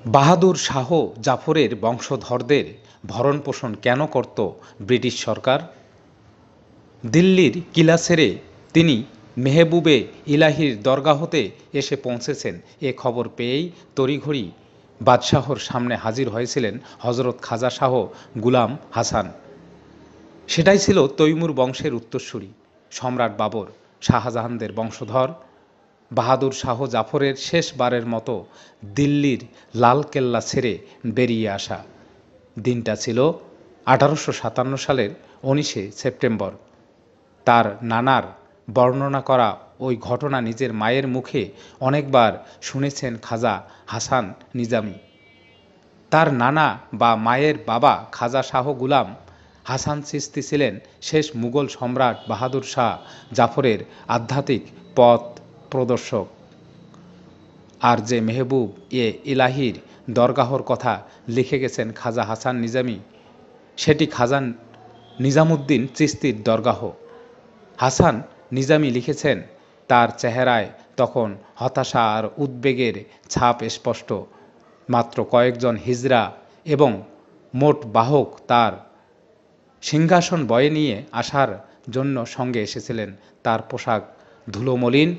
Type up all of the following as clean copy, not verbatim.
বাহাদুর শাহ জাফরের বংশধরদের ভরণপোষণ কেন করত ব্রিটিশ সরকার? দিল্লির কিলা ছেড়ে তিনি মেহবুবে ইলাহির দরগাহতে এসে পৌঁছেছেন এ খবর পেয়েই তড়িঘড়ি বাদশাহর সামনে হাজির হয়েছিলেন হজরত খাজা শাহ গুলাম হাসান। সেটাই ছিল তৈমুর বংশের উত্তরসূরি সম্রাট বাবর শাহজাহানদের বংশধর বাহাদুর শাহ জাফরের শেষবারের মতো দিল্লির লালকেল্লা ছেড়ে বেরিয়ে আসা। দিনটা ছিল 1857 সালের 19শে সেপ্টেম্বর। তার নানার বর্ণনা করা ওই ঘটনা নিজের মায়ের মুখে অনেকবার শুনেছেন খাজা হাসান নিজামী। তার নানা বা মায়ের বাবা খাজা শাহ গুলাম হাসান চিশতি ছিলেন শেষ মুঘল সম্রাট বাহাদুর শাহ জাফরের আধ্যাত্মিক পথ প্রদর্শক। আর যে মেহবুব ইলাহির দরগাহর কথা লিখে গেছেন খাজা হাসান নিজামী, সেটি খাজা নিজামুদ্দিন চিশতির দরগাহ। হাসান নিজামী লিখেছেন, তার চেহারায় তখন হতাশা আর উদ্বেগের ছাপ স্পষ্ট। মাত্র কয়েকজন হিজড়া এবং মোট বাহক তার সিংহাসন বয়ে নিয়ে আসার জন্য সঙ্গে এসেছিলেন। তার পোশাক ধুলোমলিন,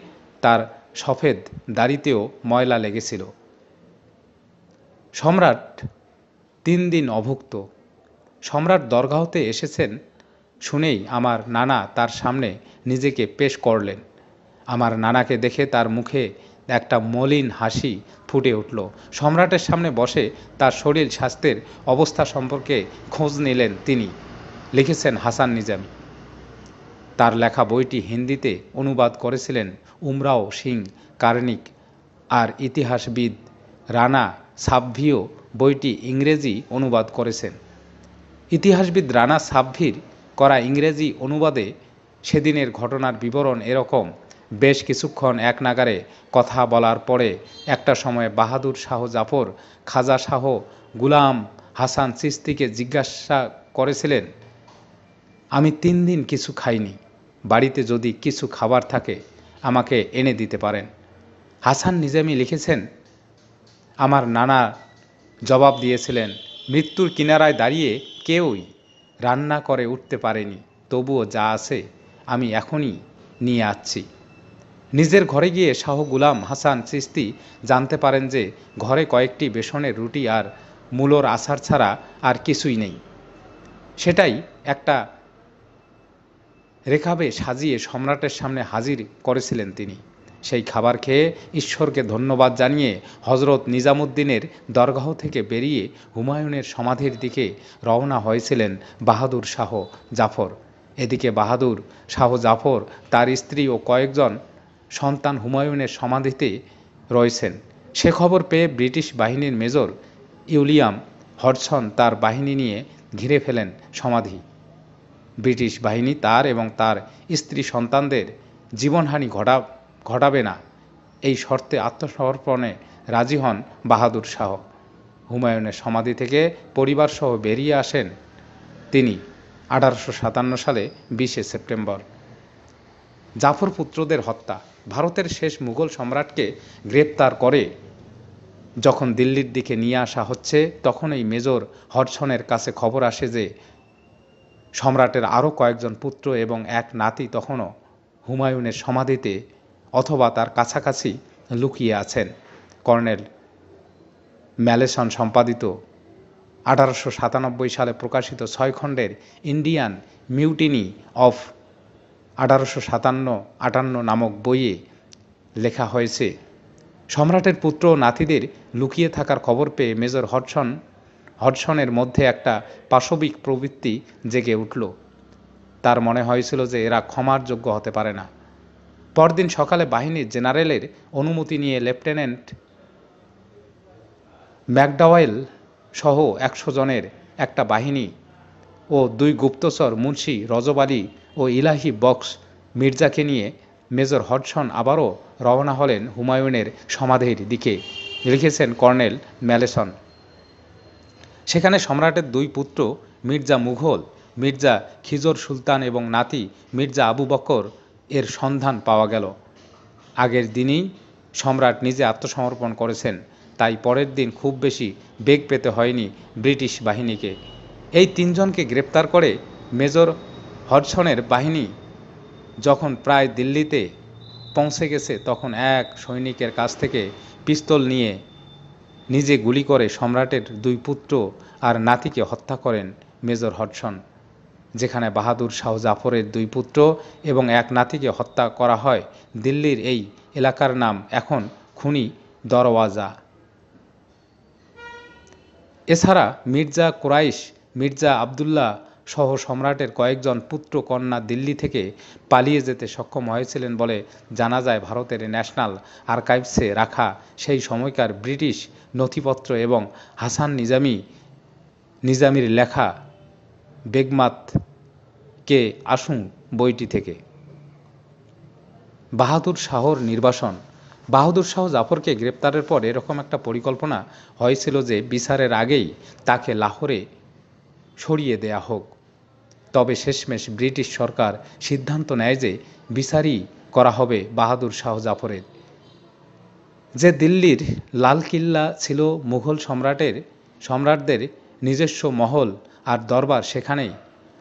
তার সফেদ দাড়িতেও ময়লা লেগেছিল। সম্রাট 3 দিন অভুক্ত। সম্রাট দরগাহতে এসেছেন শুনেই আমার নানা তার সামনে নিজেকে পেশ করলেন। আমার নানাকে দেখে তার মুখে একটা মলিন হাসি ফুটে উঠল। সম্রাটের সামনে বসে তার শরীর স্বাস্থ্যের অবস্থা সম্পর্কে খোঁজ নিলেন তিনি। লিখেছেন হাসান নিজামী। তার লেখা বইটি হিন্দিতে অনুবাদ করেছিলেন উমরাও সিং কার্নিক, আর ইতিহাসবিদ রানা সাবভিও বইটি ইংরেজি অনুবাদ করেছেন। ইতিহাসবিদ রানা সাবভির করা ইংরেজি অনুবাদে সেদিনের ঘটনার বিবরণ এরকম: বেশ কিছুক্ষণ এক নাগারে কথা বলার পরে একটা সময় বাহাদুর শাহ জাফর খাজা শাহ গুলাম হাসান চিশতিকে জিজ্ঞাসা করেছিলেন, আমি 3 দিন কিছু খাইনি, বাড়িতে যদি কিছু খাবার থাকে আমাকে এনে দিতে পারেন। হাসান নিজামী লিখেছেন, আমার নানা জবাব দিয়েছিলেন, মৃত্যুর কিনারায় দাঁড়িয়ে কেউই রান্না করে উঠতে পারেনি, তবুও যা আছে আমি এখনই নিয়ে আসছি। নিজের ঘরে গিয়ে শাহ গুলাম হাসান চিশতি জানতে পারেন যে ঘরে কয়েকটি বেসনের রুটি আর মূলোর আচার ছাড়া আর কিছুই নেই। সেটাই একটা রেখাবে সাজিয়ে সম্রাটের সামনে হাজির করেছিলেন তিনি। সেই খাবার খেয়ে ঈশ্বরকে ধন্যবাদ জানিয়ে হজরত নিজামুদ্দিনের দরগাহ থেকে বেরিয়ে হুমায়ুনের সমাধির দিকে রওনা হয়েছিলেন বাহাদুর শাহ জাফর। এদিকে বাহাদুর শাহ জাফর, তার স্ত্রী ও কয়েকজন সন্তান হুমায়ুনের সমাধিতে রয়েছেন। সে খবর পেয়ে ব্রিটিশ বাহিনীর মেজর উইলিয়াম হডসন তার বাহিনী নিয়ে ঘিরে ফেলেন সমাধি। ব্রিটিশ বাহিনী তার এবং তার স্ত্রী সন্তানদের জীবনহানি ঘটাবে না এই শর্তে আত্মসমর্পণে রাজি হন বাহাদুর শাহ। হুমায়ুনের সমাধি থেকে পরিবারসহ বেরিয়ে আসেন তিনি 1857 সালে 20শে সেপ্টেম্বর। জাফর পুত্রদের হত্যা। ভারতের শেষ মুঘল সম্রাটকে গ্রেপ্তার করে যখন দিল্লির দিকে নিয়ে আসা হচ্ছে, তখন এই মেজর হডসনের কাছে খবর আসে যে সম্রাটের আরও কয়েকজন পুত্র এবং এক নাতি তখনও হুমায়ুনের সমাধিতে অথবা তার কাছাকাছি লুকিয়ে আছেন। কর্নেল ম্যালেসন সম্পাদিত 1897 সালে প্রকাশিত 6 খণ্ডের ইন্ডিয়ান মিউটিনি অফ 1857-58 নামক বইয়ে লেখা হয়েছে, সম্রাটের পুত্র ও নাতিদের লুকিয়ে থাকার খবর পেয়ে মেজর হডসনের মধ্যে একটা পাশবিক প্রবৃত্তি জেগে উঠল। তার মনে হয়েছিল যে এরা ক্ষমার যোগ্য হতে পারে না। পরদিন সকালে বাহিনীর জেনারেলের অনুমতি নিয়ে লেফটেন্যান্ট ম্যাকডাওয়েল সহ 100 জনের একটা বাহিনী ও 2 গুপ্তচর মুন্সি রজব আলী ও ইলাহি বক্স মির্জাকে নিয়ে মেজর হডসন আবারও রওনা হলেন হুমায়ুনের সমাধির দিকে। লিখেছেন কর্নেল ম্যালেসন। সেখানে সম্রাটের 2 পুত্র মির্জা মুঘল, মির্জা খিজর সুলতান এবং নাতি মির্জা আবু বকর এর সন্ধান পাওয়া গেল। আগের দিনই সম্রাট নিজে আত্মসমর্পণ করেছেন। তাই পরের দিন খুব বেশি বেগ পেতে হয়নি ব্রিটিশ বাহিনীকে। এই তিনজনকে গ্রেপ্তার করে মেজর হডসনের বাহিনী যখন প্রায় দিল্লিতে পৌঁছে গেছে, তখন এক সৈনিকের কাছ থেকে পিস্তল নিয়ে নিজে গুলি করে সম্রাটের দুই পুত্র আর নাতিকে হত্যা করেন মেজর হডসন। যেখানে বাহাদুর শাহ জাফরের দুই পুত্র এবং এক নাতিকে হত্যা করা হয়, দিল্লির এই এলাকার নাম এখন খুনি দরওয়াজা। এছাড়া মির্জা কুরাইশ, মির্জা আবদুল্লাহ সহ সম্রাটের কয়েকজন পুত্র কন্যা দিল্লি থেকে পালিয়ে যেতে সক্ষম হয়েছিলেন বলে জানা যায় ভারতের ন্যাশনাল আর্কাইভসে রাখা সেই সময়কার ব্রিটিশ নথিপত্র এবং হাসান নিজামির লেখা বেগমাত কে আসুন বইটি থেকে। বাহাদুর শাহর নির্বাসন। বাহাদুর শাহ জাফরকে গ্রেপ্তারের পর এরকম একটা পরিকল্পনা হয়েছিল যে বিচারের আগেই তাকে লাহোরে সরিয়ে দেয়া হোক। তবে শেষমেশ ব্রিটিশ সরকার সিদ্ধান্ত নেয় যে বিচারই করা হবে বাহাদুর শাহ জাফরের। যে দিল্লির লালকিল্লা ছিল মুঘল সম্রাটদের নিজস্ব মহল আর দরবার, সেখানেই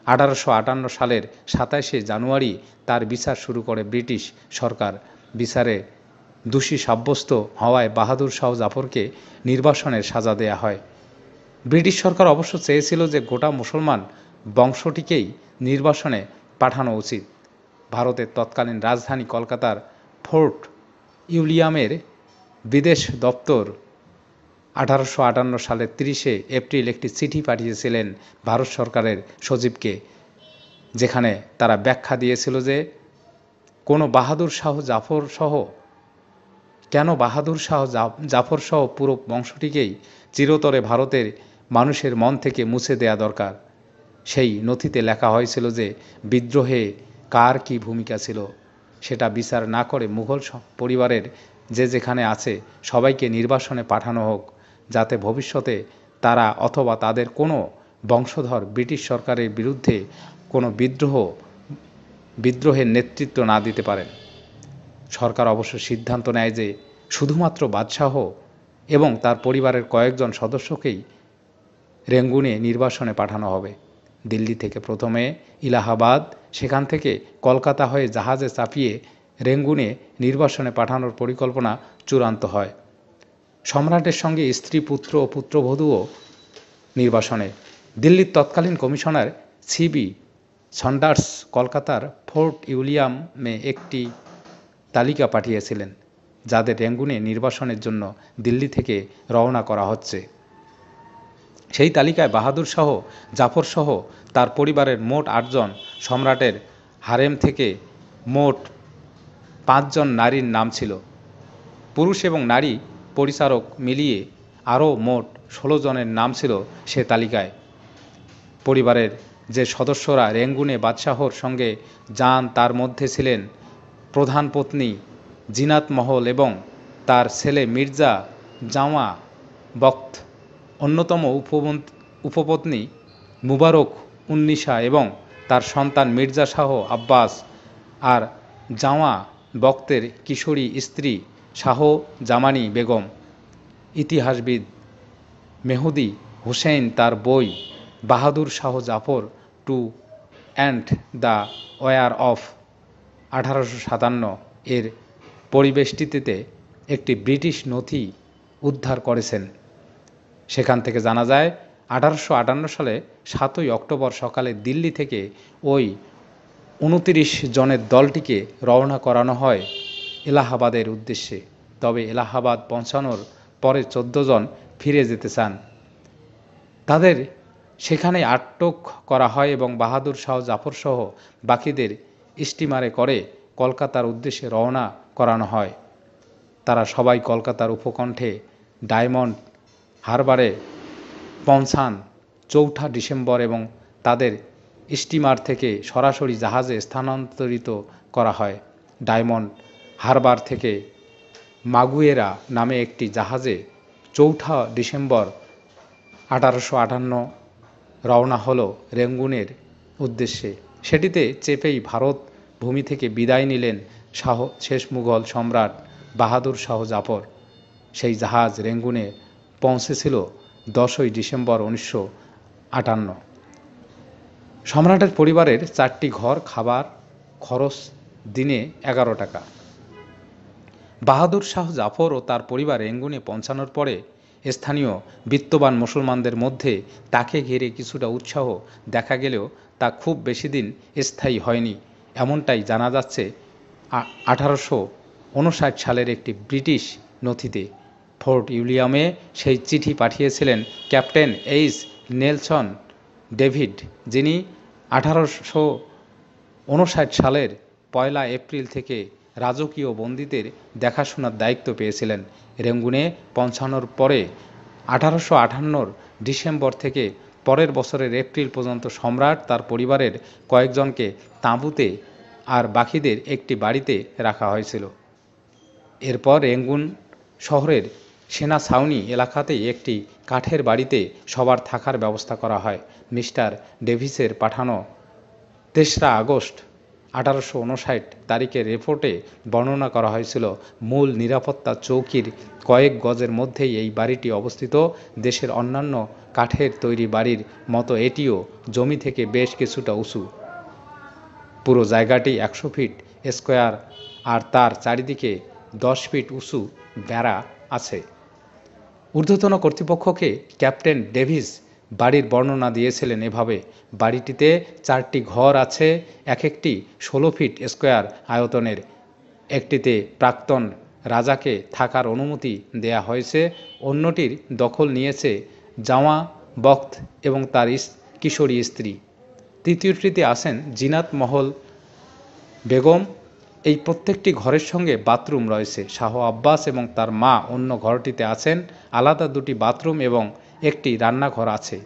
1858 সালের 27শে জানুয়ারি তার বিচার শুরু করে ব্রিটিশ সরকার। বিচারে দোষী সাব্যস্ত হওয়ায় বাহাদুর শাহ জাফরকে নির্বাসনের সাজা দেয়া হয়। ব্রিটিশ সরকার অবশ্য চেয়েছিল যে গোটা মুসলমান বংশটিকেই নির্বাসনে পাঠানো উচিত। ভারতের তৎকালীন রাজধানী কলকাতার ফোর্ট উইলিয়ামের বিদেশ দপ্তর 1858 সালের 30শে এপ্রিল একটি চিঠি পাঠিয়েছিলেন ভারত সরকারের সচিবকে, যেখানে তারা ব্যাখ্যা দিয়েছিল যে কোনো বাহাদুর শাহ জাফর সহ জাফর সহ পুরো বংশটিকেই চিরতরে ভারতের মানুষের মন থেকে মুছে দেয়া দরকার। সেই নথিতে লেখা হয়েছিল যে বিদ্রোহে কার কী ভূমিকা ছিল সেটা বিচার না করে মুঘল পরিবারের যে যেখানে আছে সবাইকে নির্বাসনে পাঠানো হোক, যাতে ভবিষ্যতে তারা অথবা তাদের কোনো বংশধর ব্রিটিশ সরকারের বিরুদ্ধে কোনো বিদ্রোহের নেতৃত্ব না দিতে পারেন। সরকার অবশ্য সিদ্ধান্ত নেয় যে শুধুমাত্র বাদশাহ এবং তার পরিবারের কয়েকজন সদস্যকেই রেঙ্গুনে নির্বাসনে পাঠানো হবে। দিল্লি থেকে প্রথমে ইলাহাবাদ, সেখান থেকে কলকাতা হয়ে জাহাজে চাপিয়ে রেঙ্গুনে নির্বাসনে পাঠানোর পরিকল্পনা চূড়ান্ত হয়। সম্রাটের সঙ্গে স্ত্রী, পুত্র ও পুত্রবধূও নির্বাসনে। দিল্লির তৎকালীন কমিশনার সিবি সন্ডার্স কলকাতার ফোর্ট উইলিয়ামে একটি তালিকা পাঠিয়েছিলেন যাদের রেঙ্গুনে নির্বাসনের জন্য দিল্লি থেকে রওনা করা হচ্ছে। সেই তালিকায় বাহাদুর শাহ জাফর সহ তার পরিবারের মোট 8 জন, সম্রাটের হারেম থেকে মোট 5 জন নারীর নাম ছিল। পুরুষ এবং নারী পরিচারক মিলিয়ে আরও মোট 16 জনের নাম ছিল সে তালিকায়। পরিবারের যে সদস্যরা রেঙ্গুনে বাদশাহর সঙ্গে যান তার মধ্যে ছিলেন প্রধান পত্নী জিনাত মহল এবং তার ছেলে মির্জা জাওয়া বখত, অন্যতম উপপত্নী মুবারক উন্নিসা এবং তার সন্তান মির্জা শাহ আব্বাস, আর জাওয়া বখতের কিশোরী স্ত্রী শাহ জামানি বেগম। ইতিহাসবিদ মেহদি হুসেইন তার বই বাহাদুর শাহ জাফর টু অ্যান্ড দ্য ওয়ার অফ 1857 এর পরিবেষ্টিতে একটি ব্রিটিশ নথি উদ্ধার করেছেন। সেখান থেকে জানা যায় 1858 সালে 7ই অক্টোবর সকালে দিল্লি থেকে ওই 29 জনের দলটিকে রওনা করানো হয় এলাহাবাদের উদ্দেশ্যে। তবে এলাহাবাদ পৌঁছানোর পরে 14 জন ফিরে যেতে চান। তাদের সেখানে আটক করা হয় এবং বাহাদুর শাহ জাফর সহ বাকিদের স্টিমারে করে কলকাতার উদ্দেশ্যে রওনা করানো হয়। তারা সবাই কলকাতার উপকণ্ঠে ডায়মন্ড হারবারে পৌঁছান 4 ডিসেম্বর এবং তাদের স্টিমার থেকে সরাসরি জাহাজে স্থানান্তরিত করা হয়। ডায়মন্ড হারবার থেকে মাগুয়েরা নামে একটি জাহাজে 4 ডিসেম্বর 1858 রওনা হলো রেঙ্গুনের উদ্দেশ্যে। সেটিতে চেপেই ভারত ভূমি থেকে বিদায় নিলেন শেষ মুঘল সম্রাট বাহাদুর শাহ জাফর। সেই জাহাজ রেঙ্গুনে পৌঁছেছিল 10ই ডিসেম্বর 1958। সম্রাটের পরিবারের 4টি ঘর, খাবার খরচ দিনে 11 টাকা। বাহাদুর শাহ জাফর ও তার পরিবার রেঙ্গুনে পৌঁছানোর পরে স্থানীয় বিত্তবান মুসলমানদের মধ্যে তাকে ঘিরে কিছুটা উৎসাহ দেখা গেলেও তা খুব বেশি দিন স্থায়ী হয়নি। এমনটাই জানা যাচ্ছে 1859 সালের একটি ব্রিটিশ নথিতে। ফোর্ট উইলিয়ামে সেই চিঠি পাঠিয়েছিলেন ক্যাপ্টেন এইচ নেলসন ডেভিড, যিনি 1859 সালের 1 এপ্রিল থেকে রাজকীয় বন্দীদের দেখাশোনার দায়িত্ব পেয়েছিলেন। রেঙ্গুনে পৌঁছানোর পরে 1858 ডিসেম্বর থেকে পরের বছরের এপ্রিল পর্যন্ত সম্রাট তার পরিবারের কয়েকজনকে তাঁবুতে আর বাকিদের একটি বাড়িতে রাখা হয়েছিল। এরপর রেঙ্গুন শহরের সেনা ছাউনি এলাকাতেই একটি কাঠের বাড়িতে সবার থাকার ব্যবস্থা করা হয়। মিস্টার ডেভিসের পাঠানো 3রা আগস্ট 1859 তারিখের রিপোর্টে বর্ণনা করা হয়েছিল, মূল নিরাপত্তা চৌকির কয়েক গজের মধ্যেই এই বাড়িটি অবস্থিত। দেশের অন্যান্য কাঠের তৈরি বাড়ির মতো এটিও জমি থেকে বেশ কিছুটা উঁচু। পুরো জায়গাটি 100 ফিট স্কোয়ার আর তার চারিদিকে 10 ফিট উঁচু বেড়া আছে। ঊর্ধ্বতন কর্তৃপক্ষকে ক্যাপ্টেন ডেভিস বাড়ির বর্ণনা দিয়েছিলেন এভাবে: বাড়িটিতে 4টি ঘর আছে, এক একটি 16 ফিট স্কোয়ার আয়তনের। একটিতে প্রাক্তন রাজাকে থাকার অনুমতি দেয়া হয়েছে, অন্যটির দখল নিয়েছে জাওয়া বখত এবং তার কিশোরী স্ত্রী। তৃতীয়টিতে আছেন জিনাত মহল বেগম। এই প্রত্যেকটি ঘরের সঙ্গে বাথরুম রয়েছে। শাহ আব্বাস এবং তার মা অন্য ঘরটিতে আছেন। আলাদা 2টি বাথরুম এবং একটি রান্নাঘর আছে।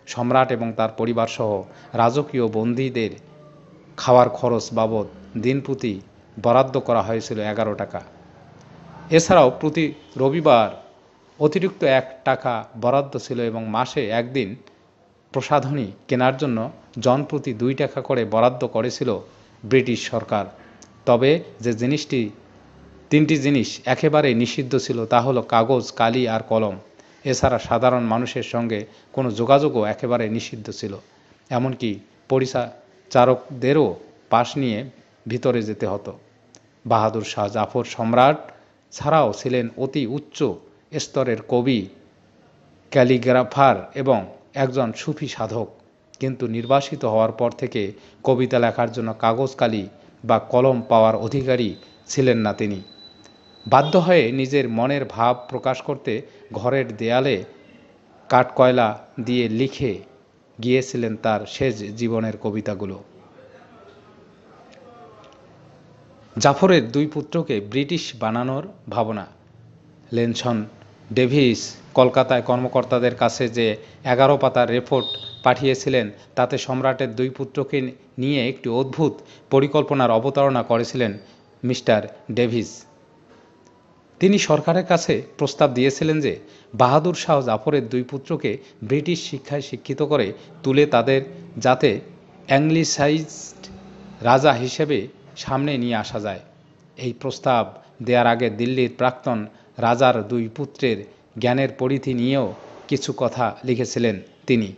সম্রাট এবং তার পরিবারসহ রাজকীয় বন্দীদের খাওয়ার খরচ বাবদ দিনপ্রতি বরাদ্দ করা হয়েছিল 11 টাকা। এছাড়াও প্রতি রবিবার অতিরিক্ত 1 টাকা বরাদ্দ ছিল এবং মাসে একদিন প্রসাধনী কেনার জন্য জনপ্রতি 2 টাকা করে বরাদ্দ করেছিল ব্রিটিশ সরকার। তবে যে 3টি জিনিস একেবারেই নিষিদ্ধ ছিল তা হলো কাগজ, কালি আর কলম। এছাড়া সাধারণ মানুষের সঙ্গে কোনো যোগাযোগও একেবারে নিষিদ্ধ ছিল। এমনকি পরিচারকদেরও পাশ নিয়ে ভিতরে যেতে হতো। বাহাদুর শাহ জাফর সম্রাট ছাড়াও ছিলেন অতি উচ্চ স্তরের কবি, ক্যালিগ্রাফার এবং একজন সুফি সাধক। কিন্তু নির্বাসিত হওয়ার পর থেকে কবিতা লেখার জন্য কাগজ, কালি বা কলম পাওয়ার অধিকারী ছিলেন না তিনি। বাধ্য হয়ে নিজের মনের ভাব প্রকাশ করতে ঘরের দেয়ালে কাঠকয়লা দিয়ে লিখে গিয়েছিলেন তার শেষ জীবনের কবিতাগুলো। জাফরের 2 পুত্রকে ব্রিটিশ বানানোর ভাবনা। লেনসন ডেভিস কলকাতায় কর্মকর্তাদের কাছে যে 11 পাতার রিপোর্ট পাঠিয়েছিলেন তাতে সম্রাটের 2 পুত্রকে নিয়ে একটি অদ্ভুত পরিকল্পনার অবতারণা করেছিলেন মিস্টার ডেভিস। তিনি সরকারের কাছে প্রস্তাব দিয়েছিলেন যে বাহাদুর শাহ জাফরের 2 পুত্রকে ব্রিটিশ শিক্ষায় শিক্ষিত করে তুলে তাদের যাতে অ্যাংলিসাইজড রাজা হিসেবে সামনে নিয়ে আসা যায়। এই প্রস্তাব দেওয়ার আগে দিল্লির প্রাক্তন রাজার 2 পুত্রের জ্ঞানের পরিধি নিয়েও কিছু কথা লিখেছিলেন তিনি।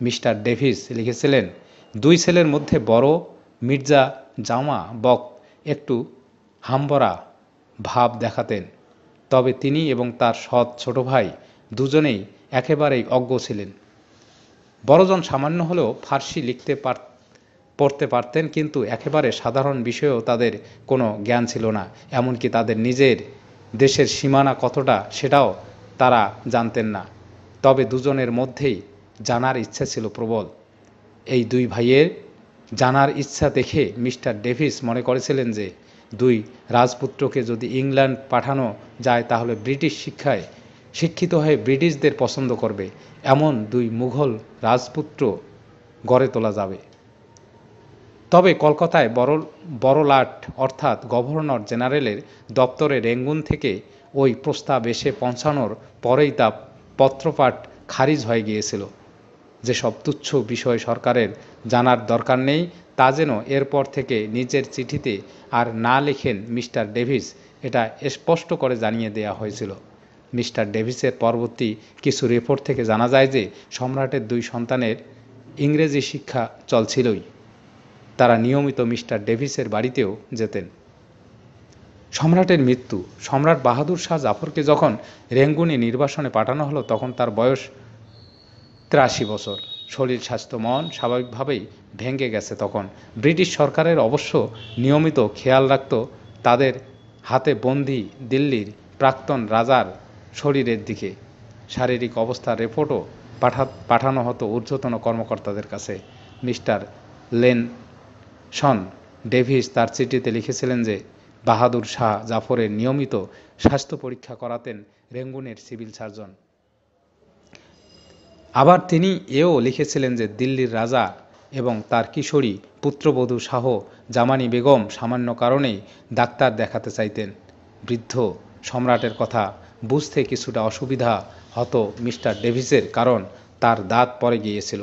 মিস্টার ডেভিস লিখেছিলেন, 2 ছেলের মধ্যে বড় মির্জা জাওয়া বখত একটু হামবরা ভাব দেখাতেন, তবে তিনি এবং তার সৎ ছোট ভাই দুজনেই একেবারেই অজ্ঞ ছিলেন। বড়জন সামান্য হলেও ফার্সি লিখতে পড়তে পারতেন, কিন্তু একেবারে সাধারণ বিষয়েও তাদের কোনো জ্ঞান ছিল না। এমনকি তাদের নিজের দেশের সীমানা কতটা সেটাও তারা জানতেন না। তবে দুজনের মধ্যেই জানার ইচ্ছা ছিল প্রবল। এই 2 ভাইয়ের জানার ইচ্ছা দেখে মিস্টার ডেভিস মনে করেছিলেন যে 2 রাজপুত্রকে যদি ইংল্যান্ড পাঠানো যায় তাহলে ব্রিটিশ শিক্ষায় শিক্ষিত হয়ে ব্রিটিশদের পছন্দ করবে এমন 2 মুঘল রাজপুত্র গড়ে তোলা যাবে। তবে কলকাতায় বড়লাট অর্থাৎ গভর্নর জেনারেলের দপ্তরে রেঙ্গুন থেকে ওই প্রস্তাব এসে পৌঁছানোর পরেই তা পত্রপাঠ খারিজ হয়ে গিয়েছিল। যেসব তুচ্ছ বিষয় সরকারের জানার দরকার নেই তা যেন এরপর থেকে নিজের চিঠিতে আর না লেখেন মিস্টার ডেভিস, এটা স্পষ্ট করে জানিয়ে দেওয়া হয়েছিল। মিস্টার ডেভিসের পরবর্তী কিছু রিপোর্ট থেকে জানা যায় যে সম্রাটের 2 সন্তানের ইংরেজি শিক্ষা চলছিলই। তারা নিয়মিত মিস্টার ডেভিসের বাড়িতেও যেতেন। সম্রাটের মৃত্যু। সম্রাট বাহাদুর শাহ জাফরকে যখন রেঙ্গুনে নির্বাসনে পাঠানো হলো তখন তার বয়স 83 বছর। শরীর স্বাস্থ্য মন স্বাভাবিকভাবেই ভেঙে গেছে তখন। ব্রিটিশ সরকারের অবশ্য নিয়মিত খেয়াল রাখত তাদের হাতে বন্দী দিল্লির প্রাক্তন রাজার শরীরের দিকে। শারীরিক অবস্থার রিপোর্টও পাঠানো হতো ঊর্ধ্বতন কর্মকর্তাদের কাছে। মিস্টার লেনসন ডেভিস তার চিঠিতে লিখেছিলেন যে বাহাদুর শাহ জাফরের নিয়মিত স্বাস্থ্য পরীক্ষা করাতেন রেঙ্গুনের সিভিল সার্জন। আবার তিনি এও লিখেছিলেন যে দিল্লির রাজা এবং তার কিশোরী পুত্রবধূ শাহ জামানি বেগম সামান্য কারণেই ডাক্তার দেখাতে চাইতেন। বৃদ্ধ সম্রাটের কথা বুঝতে কিছুটা অসুবিধা হতো মিস্টার ডেভিসের, কারণ তার দাঁত পড়ে গিয়েছিল।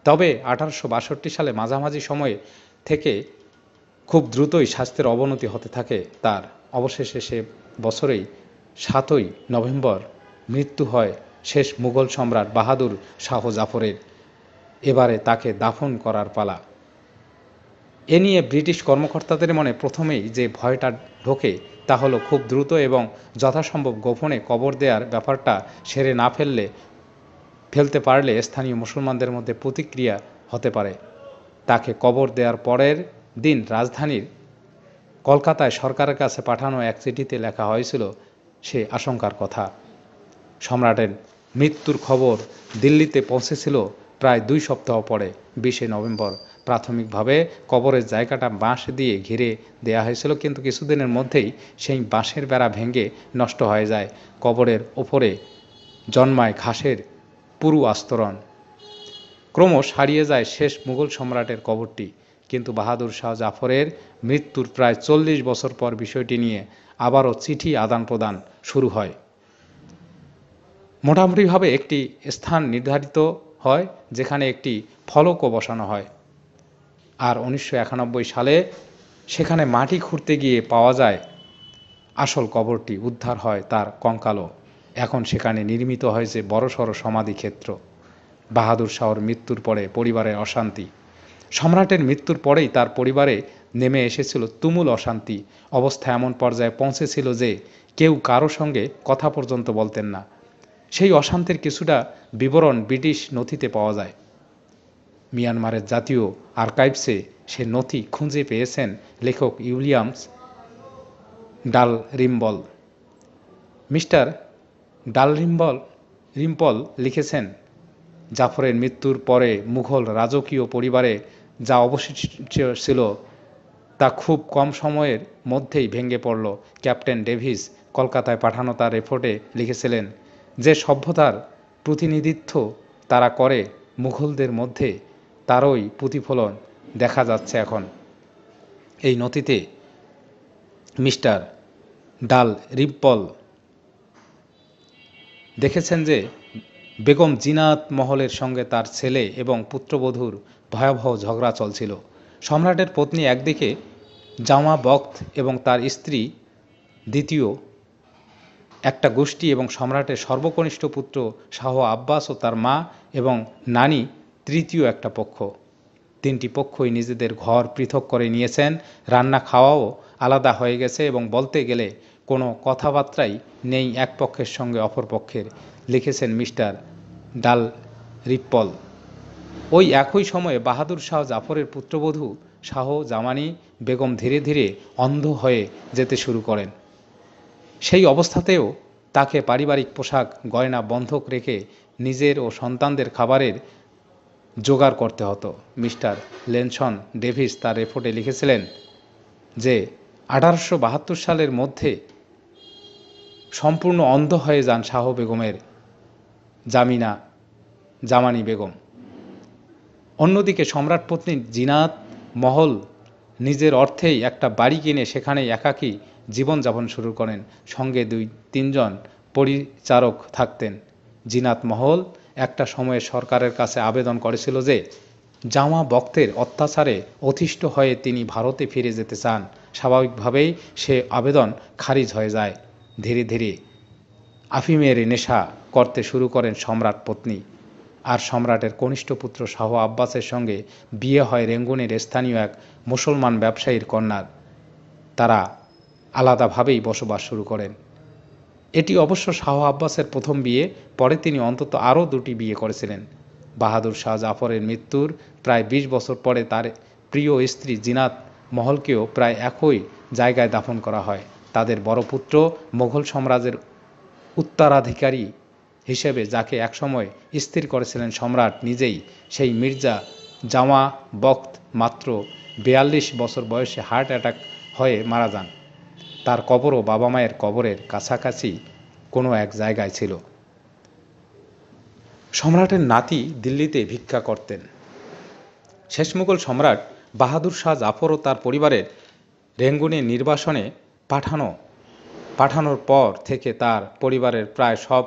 তবে 1862 সালে মাঝামাঝি সময়ে থেকে খুব দ্রুতই স্বাস্থ্যের অবনতি হতে থাকে তার। অবশেষে সে বছরেই 7ই নভেম্বর মৃত্যু হয় শেষ মুঘল সম্রাট বাহাদুর শাহ জাফরের। এবারে তাকে দাফন করার পালা। এ নিয়ে ব্রিটিশ কর্মকর্তাদের মনে প্রথমেই যে ভয়টা ঢোকে তা হলো খুব দ্রুত এবং যথাসম্ভব গোপনে কবর দেওয়ার ব্যাপারটা সেরে না ফেলতে পারলে স্থানীয় মুসলমানদের মধ্যে প্রতিক্রিয়া হতে পারে। তাকে কবর দেওয়ার পরের দিন রাজধানীর কলকাতায় সরকারের কাছে পাঠানো এক চিঠিতে লেখা হয়েছিল সে আশঙ্কার কথা। সম্রাটের মৃত্যুর খবর দিল্লিতে পৌঁছেছিল প্রায় 2 সপ্তাহ পরে 20 নভেম্বর। প্রাথমিকভাবে কবরের জায়গাটা বাঁশ দিয়ে ঘিরে দেয়া হয়েছিল, কিন্তু কিছুদিনের মধ্যেই সেই বাঁশের বেড়া ভেঙে নষ্ট হয়ে যায়। কবরের ওপরে জন্মায় ঘাসের পুরু আস্তরণ। ক্রমশ হারিয়ে যায় শেষ মুঘল সম্রাটের কবরটি। কিন্তু বাহাদুর শাহ জাফরের মৃত্যুর প্রায় 40 বছর পর বিষয়টি নিয়ে আবারও চিঠি আদান প্রদান শুরু হয়। মোটামুটিভাবে একটি স্থান নির্ধারিত হয় যেখানে একটি ফলকও বসানো হয়। আর 1991 সালে সেখানে মাটি খুঁড়তে গিয়ে পাওয়া যায় আসল কবরটি, উদ্ধার হয় তার কঙ্কালও। এখন সেখানে নির্মিত হয়েছে বড়সড় সমাধিক্ষেত্র। বাহাদুর শাহর মৃত্যুর পরে পরিবারের অশান্তি। সম্রাটের মৃত্যুর পরেই তার পরিবারে নেমে এসেছিল তুমুল অশান্তি। অবস্থা এমন পর্যায়ে পৌঁছেছিল যে কেউ কারো সঙ্গে কথা পর্যন্ত বলতেন না। সেই অশান্তির কিছুটা বিবরণ ব্রিটিশ নথিতে পাওয়া যায়। মিয়ানমারের জাতীয় আর্কাইভসে সে নথি খুঁজে পেয়েছেন লেখক উইলিয়ামস ডালরিম্বল। মিস্টার ডালরিম্বল লিখেছেন, জাফরের মৃত্যুর পরে মুঘল রাজকীয় পরিবারে যা অবশিষ্ট ছিল তা খুব কম সময়ের মধ্যেই ভেঙে পড়ল। ক্যাপ্টেন ডেভিস কলকাতায় পাঠানো তার রিপোর্টে লিখেছিলেন যে সভ্যতার প্রতিনিধিত্ব তারা করে মুঘলদের মধ্যে তারই প্রতিফলন দেখা যাচ্ছে এখন। এই নথিতে মিস্টার ডালরিম্বল দেখেছেন যে বেগম জিনাত মহলের সঙ্গে তার ছেলে এবং পুত্রবধূর ভয়াবহ ঝগড়া চলছিল। সম্রাটের পত্নী একদিকে জামা বখত এবং তার স্ত্রী দ্বিতীয় একটা গোষ্ঠী এবং সম্রাটের সর্বকনিষ্ঠ পুত্র শাহ আব্বাস ও তার মা এবং নানি তৃতীয় একটা পক্ষ। 3টি পক্ষই নিজেদের ঘর পৃথক করে নিয়েছেন। রান্না খাওয়াও আলাদা হয়ে গেছে এবং বলতে গেলে কোনো কথাবার্তাই নেই এক পক্ষের সঙ্গে অপর পক্ষের, লিখেছেন মিস্টার ডালরিম্বল। ওই একই সময়ে বাহাদুর শাহ জাফরের পুত্রবধূ শাহ জামানি বেগম ধীরে ধীরে অন্ধ হয়ে যেতে শুরু করেন। সেই অবস্থাতেও তাকে পারিবারিক পোশাক গয়না বন্ধক রেখে নিজের ও সন্তানদের খাবারের জোগাড় করতে হতো। মিস্টার লেনসন ডেভিস তার রিপোর্টে লিখেছিলেন যে 1872 সালের মধ্যে সম্পূর্ণ অন্ধ হয়ে যান শাহ বেগমের জামানি বেগম। অন্যদিকে সম্রাট পত্নী জিনাত মহল নিজের অর্থেই একটা বাড়ি কিনে সেখানেই একাকী জীবনযাপন শুরু করেন। সঙ্গে 2-3 জন পরিচারক থাকতেন। জিনাত মহল একটা সময়ে সরকারের কাছে আবেদন করেছিল যে জামা বখতের অত্যাচারে অতিষ্ঠ হয়ে তিনি ভারতে ফিরে যেতে চান। স্বাভাবিকভাবেই সে আবেদন খারিজ হয়ে যায়। ধীরে ধীরে আফিমের নেশা করতে শুরু করেন সম্রাট পত্নী। আর সম্রাটের কনিষ্ঠ পুত্র শাহ আব্বাসের সঙ্গে বিয়ে হয় রেঙ্গুনের স্থানীয় এক মুসলমান ব্যবসায়ীর কন্যার। তারা আলাদাভাবেই বসবাস শুরু করেন। এটি অবশ্য শাহ আব্বাসের প্রথম বিয়ে। পরে তিনি অন্তত আরও 2টি বিয়ে করেছিলেন। বাহাদুর শাহ জাফরের মৃত্যুর প্রায় 20 বছর পরে তার প্রিয় স্ত্রী জিনাত মহলকেও প্রায় একই জায়গায় দাফন করা হয়। তাদের বড় পুত্র মোগল সাম্রাজ্যের উত্তরাধিকারী হিসেবে যাকে একসময় স্থির করেছিলেন সম্রাট নিজেই, সেই মির্জা জাওয়া বখত মাত্র 42 বছর বয়সে হার্ট অ্যাটাক হয়ে মারা যান। তার কবরও বাবা মায়ের কবরের কাছাকাছি কোনো এক জায়গায় ছিল। সম্রাটের নাতি দিল্লিতে ভিক্ষা করতেন। শেষ মুঘল সম্রাট বাহাদুর শাহ জাফর ও তার পরিবারের রেঙ্গুনে নির্বাসনে পাঠানোর পর থেকে তার পরিবারের প্রায় সব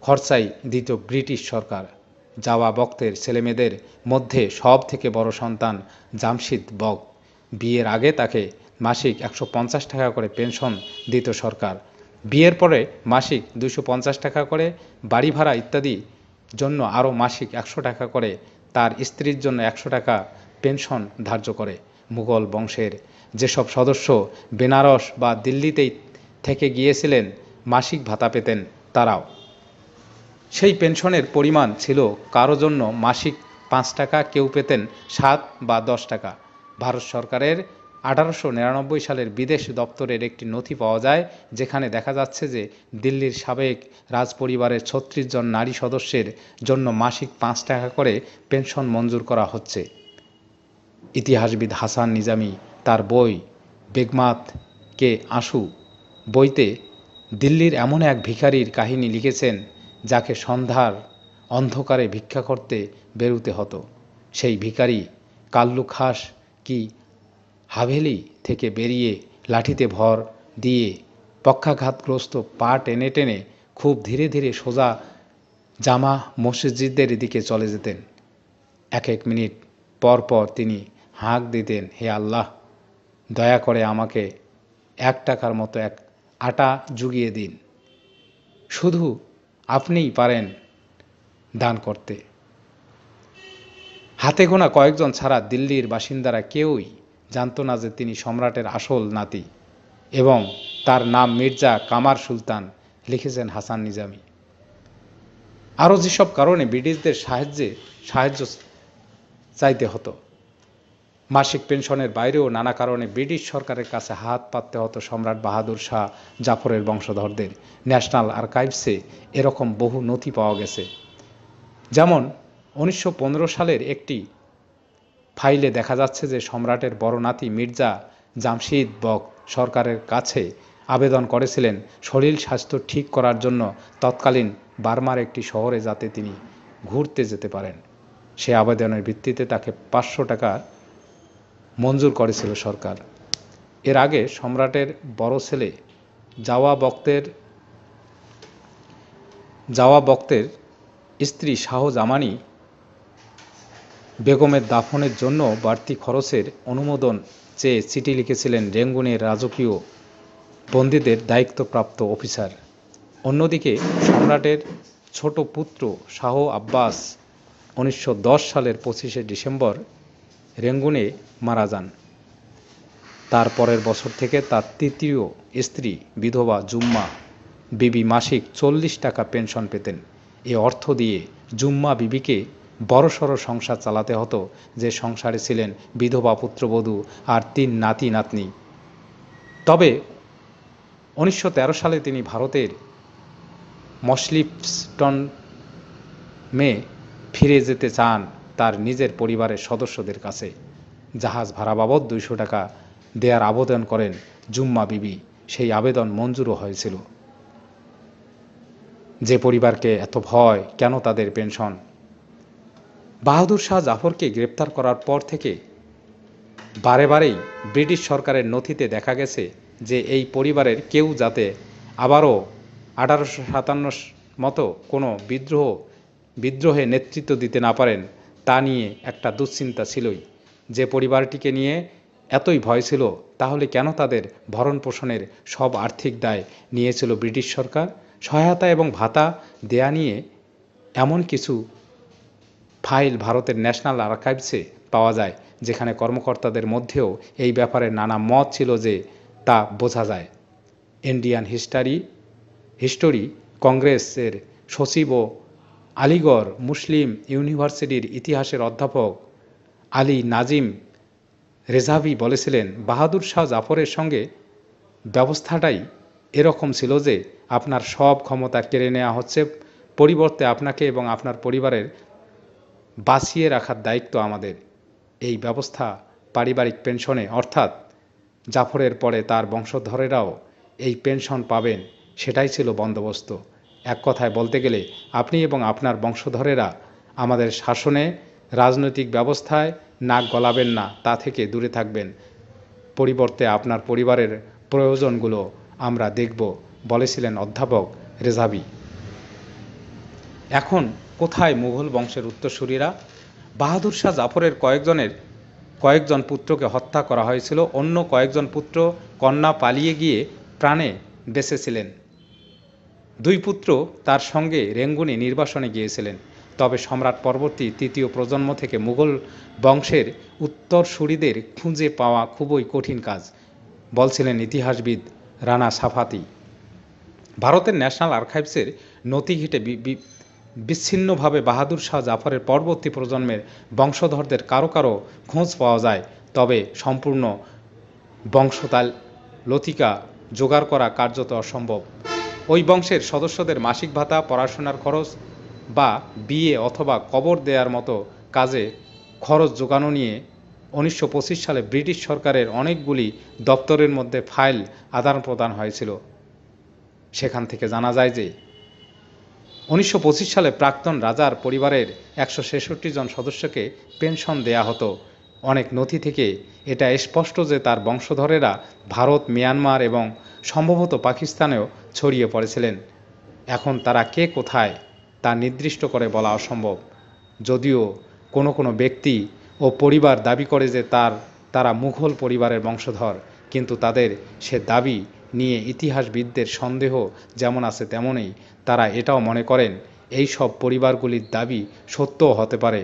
খরচাই দিত ব্রিটিশ সরকার। জাওয়া বখতের ছেলেমেয়েদের মধ্যে সব থেকে বড় সন্তান জামশিদ বখত। বিয়ের আগে তাকে মাসিক 150 টাকা করে পেনশন দিত সরকার। বিয়ের পরে মাসিক 250 টাকা করে, বাড়ি ভাড়া ইত্যাদি জন্য আরও মাসিক 100 টাকা করে, তার স্ত্রীর জন্য 100 টাকা পেনশন ধার্য করে। মুঘল বংশের যেসব সদস্য বেনারস বা দিল্লিতেই থেকে গিয়েছিলেন মাসিক ভাতা পেতেন তারাও। সেই পেনশনের পরিমাণ ছিল কারো জন্য মাসিক 5 টাকা, কেউ পেতেন 7 বা 10 টাকা। ভারত সরকারের 1899 সালের বিদেশ দপ্তরের একটি নথি পাওয়া যায়, যেখানে দেখা যাচ্ছে যে দিল্লির সাবেক রাজপরিবারের 36 জন নারী সদস্যের জন্য মাসিক 5 টাকা করে পেনশন মঞ্জুর করা হচ্ছে। ইতিহাসবিদ হাসান নিজামী তার বই বেগমাত কে আঁসু বইতে দিল্লির এমন এক ভিখারির কাহিনী লিখেছেন, যাকে সন্ধ্যার অন্ধকারে ভিক্ষা করতে বেরুতে হতো। সেই ভিখারি কাল্লু খাস কি হাভেলি থেকে বেরিয়ে লাঠিতে ভর দিয়ে পক্ষাঘাতগ্রস্ত পা টেনে টেনে খুব ধীরে ধীরে সোজা জামা মসজিদের দিকে চলে যেতেন। এক মিনিট পর পর তিনি হাঁক দিতেন, হে আল্লাহ, দয়া করে আমাকে 1 টাকার মতো এক আটা জুগিয়ে দিন, শুধু আপনিই পারেন দান করতে। হাতে গোনা কয়েকজন ছাড়া দিল্লির বাসিন্দারা কেউই জানত না যে তিনি সম্রাটের আসল নাতি, এবং তার নাম মির্জা কামার সুলতান, লিখেছেন হাসান নিজামী। আরও যেসব কারণে ব্রিটিশদের সাহায্য চাইতে হতো, মাসিক পেনশনের বাইরেও নানা কারণে ব্রিটিশ সরকারের কাছে হাত পাততে হতো সম্রাট বাহাদুর শাহ জাফরের বংশধরদের। ন্যাশনাল আর্কাইভসে এরকম বহু নথি পাওয়া গেছে। যেমন 1915 সালের একটি ফাইলে দেখা যাচ্ছে যে সম্রাটের বড় নাতি মির্জা জামশিদ বখত সরকারের কাছে আবেদন করেছিলেন শরীর স্বাস্থ্য ঠিক করার জন্য তৎকালীন বার্মার একটি শহরে যাতে তিনি ঘুরতে যেতে পারেন। সে আবেদনের ভিত্তিতে তাকে 500 টাকা মঞ্জুর করেছিল সরকার। এর আগে সম্রাটের বড় ছেলে জাওয়া বখতের স্ত্রী শাহজামানি বেগমের দাফনের জন্য বাড়তি খরচের অনুমোদন চেয়ে চিঠি লিখেছিলেন রেঙ্গুনের রাজকীয় বন্দীদের দায়িত্বপ্রাপ্ত অফিসার। অন্যদিকে সম্রাটের ছোট পুত্র শাহ আব্বাস 1910 সালের 25শে ডিসেম্বর রেঙ্গুনে মারা যান। তার পরের বছর থেকে তার তৃতীয় স্ত্রী বিধবা জুম্মা বিবি মাসিক 40 টাকা পেনশন পেতেন। এ অর্থ দিয়ে জুম্মা বিবিকে বড়সড় সংসার চালাতে হতো, যে সংসারে ছিলেন বিধবা পুত্রবধূ আর 3 নাতি নাতনি। তবে 1913 সালে তিনি ভারতের মসলিপস্টনে ফিরে যেতে চান তার নিজের পরিবারের সদস্যদের কাছে। জাহাজ ভাড়া বাবদ 200 টাকা দেওয়ার আবেদন করেন জুম্মা বিবি। সেই আবেদন মঞ্জুরও হয়েছিল। যে পরিবারকে এত ভয় কেন তাদের পেনশন? বাহাদুর শাহ জাফরকে গ্রেপ্তার করার পর থেকে বারেবারেই ব্রিটিশ সরকারের নথিতে দেখা গেছে যে এই পরিবারের কেউ যাতে আবারও 1857 মতো কোনো বিদ্রোহে নেতৃত্ব দিতে না পারেন, তা নিয়ে একটা দুশ্চিন্তা ছিলই। যে পরিবারটিকে নিয়ে এতই ভয় ছিল, তাহলে কেন তাদের ভরণ পোষণের সব আর্থিক দায় নিয়েছিল ব্রিটিশ সরকার? সহায়তা এবং ভাতা দেয়া নিয়ে এমন কিছু ফাইল ভারতের ন্যাশনাল আর্কাইভসে পাওয়া যায়, যেখানে কর্মকর্তাদের মধ্যেও এই ব্যাপারে নানা মত ছিল যে তা বোঝা যায়। ইন্ডিয়ান হিস্টোরি কংগ্রেসের সচিব ও আলিগড় মুসলিম ইউনিভার্সিটির ইতিহাসের অধ্যাপক আলী নাজিম রেজাভি বলেছিলেন, বাহাদুর শাহ জাফরের সঙ্গে ব্যবস্থাটাই এরকম ছিল যে আপনার সব ক্ষমতা কেড়ে নেওয়া হচ্ছে, পরিবর্তে আপনাকে এবং আপনার পরিবারের বাঁচিয়ে রাখার দায়িত্ব আমাদের। এই ব্যবস্থা পারিবারিক পেনশনে, অর্থাৎ জাফরের পরে তার বংশধরেরাও এই পেনশন পাবেন, সেটাই ছিল বন্দোবস্ত। এক কথায় বলতে গেলে আপনি এবং আপনার বংশধরেরা আমাদের শাসনে, রাজনৈতিক ব্যবস্থায় নাক গলাবেন না, তা থেকে দূরে থাকবেন। পরিবর্তে আপনার পরিবারের প্রয়োজনগুলো আমরা দেখব, বলেছিলেন অধ্যাপক রেজাভি। এখন কোথায় মুঘল বংশের উত্তরসূরিরা? বাহাদুর শাহ জাফরের কয়েকজন পুত্রকে হত্যা করা হয়েছিল, অন্য কয়েকজন পুত্র কন্যা পালিয়ে গিয়ে প্রাণে বেঁচেছিলেন। দুই পুত্র তার সঙ্গে রেঙ্গুনে নির্বাসনে গিয়েছিলেন। তবে সম্রাট পরবর্তী তৃতীয় প্রজন্ম থেকে মুঘল বংশের উত্তরসূরিদের খুঁজে পাওয়া খুবই কঠিন কাজ, বলছিলেন ইতিহাসবিদ রানা সাফাতি। ভারতের ন্যাশনাল আর্কাইভসের নথি ঘেঁটে বিচ্ছিন্নভাবে বাহাদুর শাহ জাফরের পরবর্তী প্রজন্মের বংশধরদের কারো কারো খোঁজ পাওয়া যায়, তবে সম্পূর্ণ লতিকা জোগাড় করা কার্যত অসম্ভব। ওই বংশের সদস্যদের মাসিক ভাতা, পড়াশোনার খরচ বা বিয়ে অথবা কবর দেওয়ার মতো কাজে খরচ জোগানো নিয়ে 1925 সালে ব্রিটিশ সরকারের অনেকগুলি দপ্তরের মধ্যে ফাইল আদান প্রদান হয়েছিল। সেখান থেকে জানা যায় যে 1925 সালে প্রাক্তন রাজার পরিবারের 166 জন সদস্যকে পেনশন দেয়া হতো। অনেক নথি থেকে এটা স্পষ্ট যে তার বংশধরেরা ভারত, মিয়ানমার এবং সম্ভবত পাকিস্তানেও ছড়িয়ে পড়েছিলেন। এখন তারা কে কোথায় তা নির্দিষ্ট করে বলা অসম্ভব। যদিও কোনো কোনো ব্যক্তি ও পরিবার দাবি করে যে তারা মুঘল পরিবারের বংশধর, কিন্তু তাদের সে দাবি নিয়ে ইতিহাসবিদদের সন্দেহ যেমন আছে তেমনই তারা এটাও মনে করেন এই সব পরিবারগুলির দাবি সত্যও হতে পারে,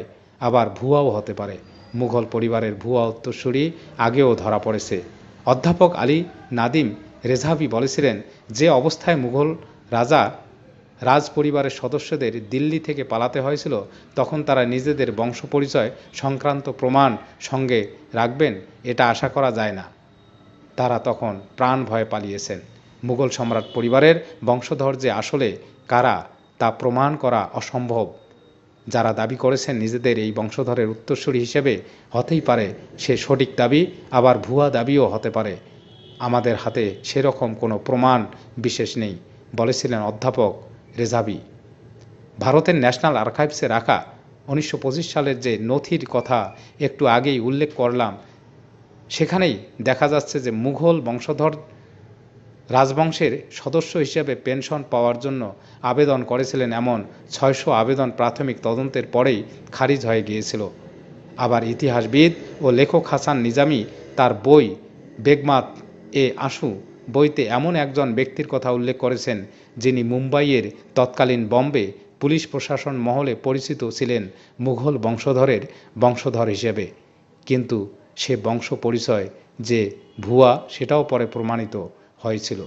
আবার ভুয়াও হতে পারে। মুঘল পরিবারের ভুয়া উত্তরসূরি আগেও ধরা পড়েছে। অধ্যাপক আলী নাদিম রেজাভি বলেছিলেন, যে অবস্থায় মুঘল রাজ পরিবারের সদস্যদের দিল্লি থেকে পালাতে হয়েছিল, তখন তারা নিজেদের বংশ পরিচয় সংক্রান্ত প্রমাণ সঙ্গে রাখবেন এটা আশা করা যায় না। তারা তখন প্রাণ ভয়ে পালিয়েছেন। মুঘল সম্রাট পরিবারের বংশধর যে আসলে কারা তা প্রমাণ করা অসম্ভব। যারা দাবি করেছেন নিজেদের এই বংশধরের উত্তরসূরি হিসেবে, হতেই পারে সে সঠিক দাবি, আবার ভুয়া দাবিও হতে পারে। আমাদের হাতে সেরকম কোনো প্রমাণ বিশেষ নেই, বলেছিলেন অধ্যাপক রেজাভি। ভারতের ন্যাশনাল আর্কাইভসে রাখা 1925 সালের যে নথির কথা একটু আগেই উল্লেখ করলাম, সেখানেই দেখা যাচ্ছে যে মুঘল বংশধর রাজবংশের সদস্য হিসেবে পেনশন পাওয়ার জন্য আবেদন করেছিলেন এমন 600 আবেদন প্রাথমিক তদন্তের পরেই খারিজ হয়ে গিয়েছিল। আবার ইতিহাসবিদ ও লেখক হাসান নিজামী তার বই বেগমাত এ আশু বইতে এমন একজন ব্যক্তির কথা উল্লেখ করেছেন, যিনি মুম্বাইয়ের তৎকালীন বম্বে পুলিশ প্রশাসন মহলে পরিচিত ছিলেন মুঘল বংশধরের বংশধর হিসেবে। কিন্তু সে বংশ পরিচয় যে ভুয়া সেটাও পরে প্রমাণিত হয়েছিল।